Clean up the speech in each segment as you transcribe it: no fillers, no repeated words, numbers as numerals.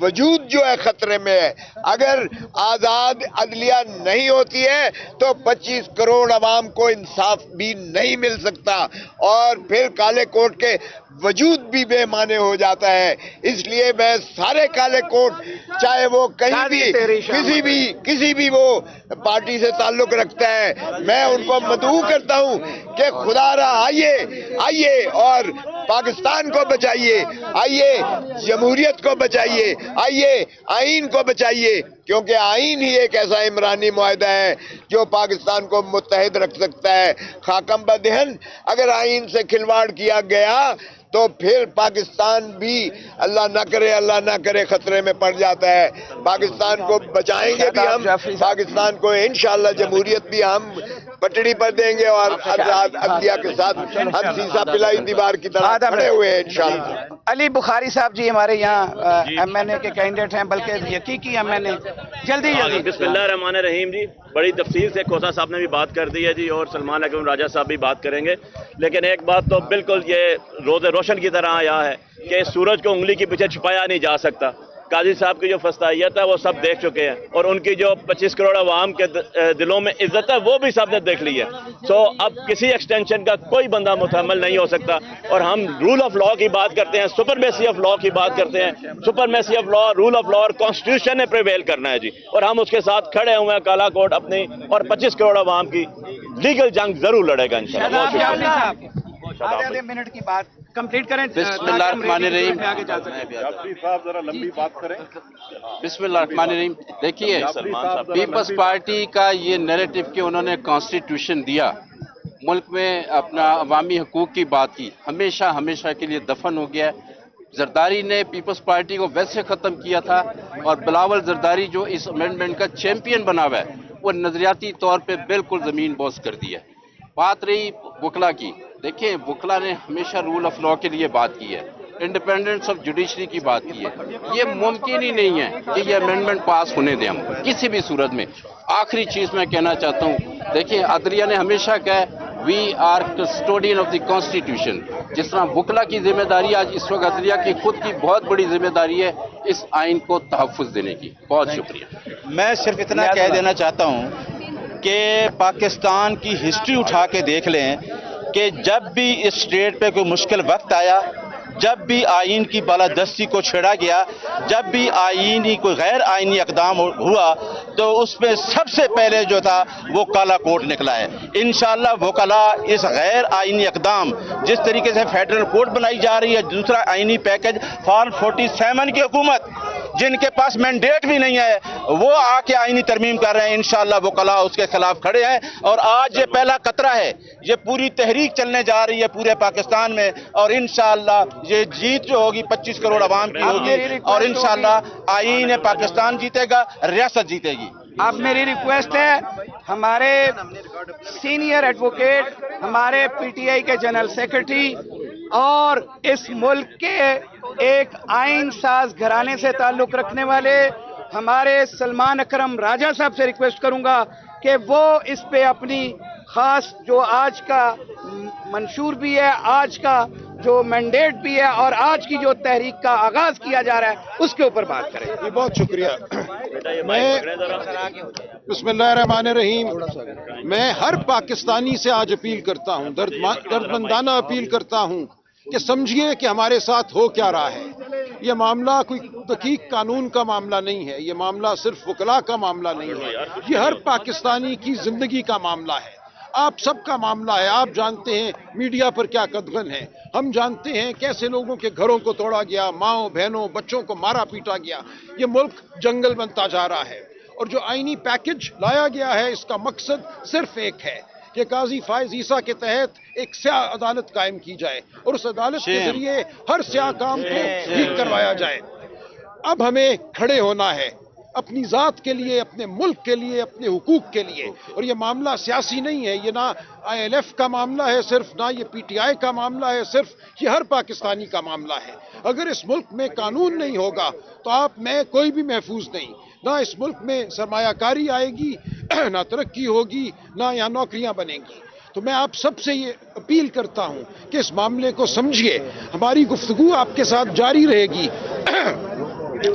وجود جو ہے خطرے میں ہے. اگر آزاد عدلیہ نہیں ہوتی ہے تو 25 کروڑ عوام کو انصاف بھی نہیں مل سکتا اور پھر کالے کوٹ کے وجود بھی بے معنی ہو جاتا ہے. اس لیے میں سارے کالے کوٹ چاہے وہ کہیں بھی کسی بھی وہ پارٹی سے تعلق رکھتا ہے, میں ان کو مدعو کرتا ہوں کہ خدا را آئیے اور پاکستان کو بچائیے, آئیے جمہوریت کو بچائیے, آئیے آئین کو بچائیے, کیونکہ آئین ہی ایک ایسا عمرانی معاہدہ ہے جو پاکستان کو متحد رکھ سکتا ہے. خاکم بدہن اگر آئین سے کھلواڑ کیا گیا تو پھر پاکستان بھی اللہ نہ کرے خطرے میں پڑ جاتا ہے. پاکستان کو بچائیں گے بھی ہم, پاکستان کو انشاءاللہ جمہوریت بھی ہم پٹڑی پر دیں گے اور آزاد عدلیہ کے ساتھ ہم سیسا پلائی دیوار کی طرح کھڑے ہوئے ہیں انشاءاللہ. علی بخاری صاحب جی ہمارے یہاں ایم این اے کے کینڈیڈیٹ ہیں, بلکہ حقیقی ایم این اے. جلدی بسم اللہ الرحمن الرحیم. جی بڑی تفصیل سے کوسا صاحب نے بھی بات کر دی ہے جی, اور سلمان اکرم راجہ صاحب بھی بات کریں گے, لیکن ایک بات تو بالکل یہ روز روشن کی طرح آیا ہے کہ سورج کو انگلی کے پیچھے چھپایا نہیں جا سکتا. قاضی صاحب کی جو فسطائیت ہے وہ سب دیکھ چکے ہیں, اور ان کی جو 25 کروڑ عوام کے دلوں میں عزت ہے وہ بھی سب نے دیکھ لی ہے. سو اب کسی ایکسٹینشن کا کوئی بندہ متحمل نہیں ہو سکتا, اور ہم رول آف لا کی بات کرتے ہیں, سپرمیسی آف لا کی بات کرتے ہیں. Supremacy of law, rule of law اور کانسٹیٹیوشن نے پریویل کرنا ہے جی, اور ہم اس کے ساتھ کھڑے ہوئے ہیں. کالا کوٹ اپنی اور 25 کروڑ عوام کی لیگل جنگ ضرور لڑے گا انشاءاللہ. آدھے منٹ کی بات کمپلیٹ کریں. بسم اللہ الرحمن الرحیم. بسم اللہ الرحمن الرحیم. دیکھیے پیپلز پارٹی کا یہ نیریٹو کہ انہوں نے کانسٹیٹیوشن دیا, ملک میں اپنا عوامی حقوق کی بات کی, ہمیشہ کے لیے دفن ہو گیا. زرداری نے پیپلز پارٹی کو ویسے ختم کیا تھا, اور بلاول زرداری جو اس امینڈمنٹ کا چیمپئن بنا ہوا ہے وہ نظریاتی طور پہ بالکل زمین بوس کر دی ہے. بات رہی وکلا کی, دیکھیں وکلا نے ہمیشہ رول آف لا کے لیے بات کی ہے, انڈیپینڈنس آف جوڈیشری کی بات کی ہے. یہ ممکن ہی نہیں ہے کہ یہ امینڈمنٹ پاس ہونے دیں ہم کسی بھی صورت میں. آخری چیز میں کہنا چاہتا ہوں, دیکھیں عدلیہ نے ہمیشہ کہا we are custodian of the constitution. جس طرح وکلا کی ذمہ داری آج اس وقت عدلیہ کی خود کی بہت بڑی ذمہ داری ہے اس آئین کو تحفظ دینے کی. بہت شکریہ. میں صرف اتنا کہہ دینا چاہتا ہوں کہ پاکستان کی ہسٹری اٹھا کے دیکھ لیں کہ جب بھی اس اسٹیٹ پہ کوئی مشکل وقت آیا, جب بھی آئین کی بالادستی کو چھیڑا گیا, جب بھی آئینی کوئی غیر آئینی اقدام ہوا, تو اس میں سب سے پہلے جو تھا وہ کالا کوٹ نکلا ہے. انشاءاللہ وکلا اس غیر آئینی اقدام, جس طریقے سے فیڈرل کوڈ بنائی جا رہی ہے, دوسرا آئینی پیکج فارم 47 کی حکومت جن کے پاس مینڈیٹ بھی نہیں ہے وہ آ کے آئینی ترمیم کر رہے ہیں. انشاءاللہ وکلا اس کے خلاف کھڑے ہیں, اور آج یہ پہلا قطرہ ہے, یہ پوری تحریک چلنے جا رہی ہے پورے پاکستان میں, اور انشاءاللہ یہ جیت جو ہوگی 25 کروڑ عوام کی ہوگی, اور انشاءاللہ آئین پاکستان جیتے گا, ریاست جیتے گی. اب میری ریکویسٹ ہے, ہمارے سینئر ایڈوکیٹ, ہمارے پی ٹی آئی کے جنرل سیکرٹری اور اس ملک کے ایک آئین ساز گھرانے سے تعلق رکھنے والے ہمارے سلمان اکرم راجہ صاحب سے ریکویسٹ کروں گا کہ وہ اس پہ اپنی خاص جو آج کا منشور بھی ہے, آج کا جو مینڈیٹ بھی ہے, اور آج کی جو تحریک کا آغاز کیا جا رہا ہے اس کے اوپر بات کریں. بہت شکریہ. میں بسم اللہ الرحمن الرحیم. میں ہر پاکستانی سے آج اپیل کرتا ہوں, دردمندانہ اپیل کرتا ہوں کہ سمجھیے کہ ہمارے ساتھ ہو کیا رہا ہے. یہ معاملہ کوئی دقیق قانون کا معاملہ نہیں ہے, یہ معاملہ صرف وکلا کا معاملہ نہیں ہے, یہ ہر پاکستانی کی زندگی کا معاملہ ہے, آپ سب کا معاملہ ہے. آپ جانتے ہیں میڈیا پر کیا قدغن ہے, ہم جانتے ہیں کیسے لوگوں کے گھروں کو توڑا گیا, ماؤں بہنوں بچوں کو مارا پیٹا گیا. یہ ملک جنگل بنتا جا رہا ہے, اور جو آئینی پیکج لایا گیا ہے اس کا مقصد صرف ایک ہے کہ قاضی فائز عیسیٰ کے تحت ایک سیاہ عدالت قائم کی جائے, اور اس عدالت کے ذریعے ہر سیاہ کام کو ٹھیک کروایا جائے. اب ہمیں کھڑے ہونا ہے اپنی ذات کے لیے, اپنے ملک کے لیے, اپنے حقوق کے لیے. اور یہ معاملہ سیاسی نہیں ہے, یہ نہ ILF کا معاملہ ہے صرف, نہ یہ PTI کا معاملہ ہے صرف, یہ ہر پاکستانی کا معاملہ ہے. اگر اس ملک میں قانون نہیں ہوگا تو آپ میں کوئی بھی محفوظ نہیں, نہ اس ملک میں سرمایہ کاری آئے گی, نہ ترقی ہوگی, نہ یہاں نوکریاں بنیں گی. تو میں آپ سب سے یہ اپیل کرتا ہوں کہ اس معاملے کو سمجھیے. ہماری گفتگو آپ کے ساتھ جاری رہے گی.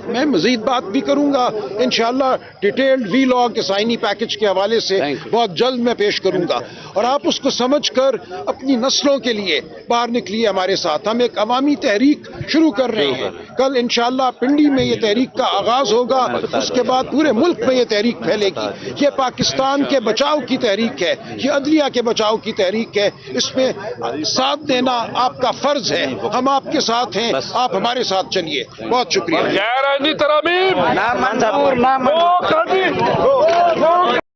میں مزید بات بھی کروں گا انشاءاللہ، ڈیٹیلڈ وی لاء کے آئینی پیکج کے حوالے سے بہت جلد میں پیش کروں گا، اور آپ اس کو سمجھ کر اپنی نسلوں کے لیے باہر نکلیے ہمارے ساتھ۔ ہم ایک عوامی تحریک شروع کر رہے ہیں، کل انشاءاللہ پنڈی میں یہ تحریک کا آغاز ہوگا، اس کے بعد پورے ملک میں یہ تحریک پھیلے گی۔ یہ پاکستان کے بچاؤ کی تحریک ہے، یہ عدلیہ کے بچاؤ کی تحریک ہے، اس میں ساتھ دینا آپ کا فرض ہے۔ ہم آپ کے ساتھ ہیں، آپ ہمارے ساتھ چلیے۔ بہت شکریہ۔ غیر آئینی ترامیم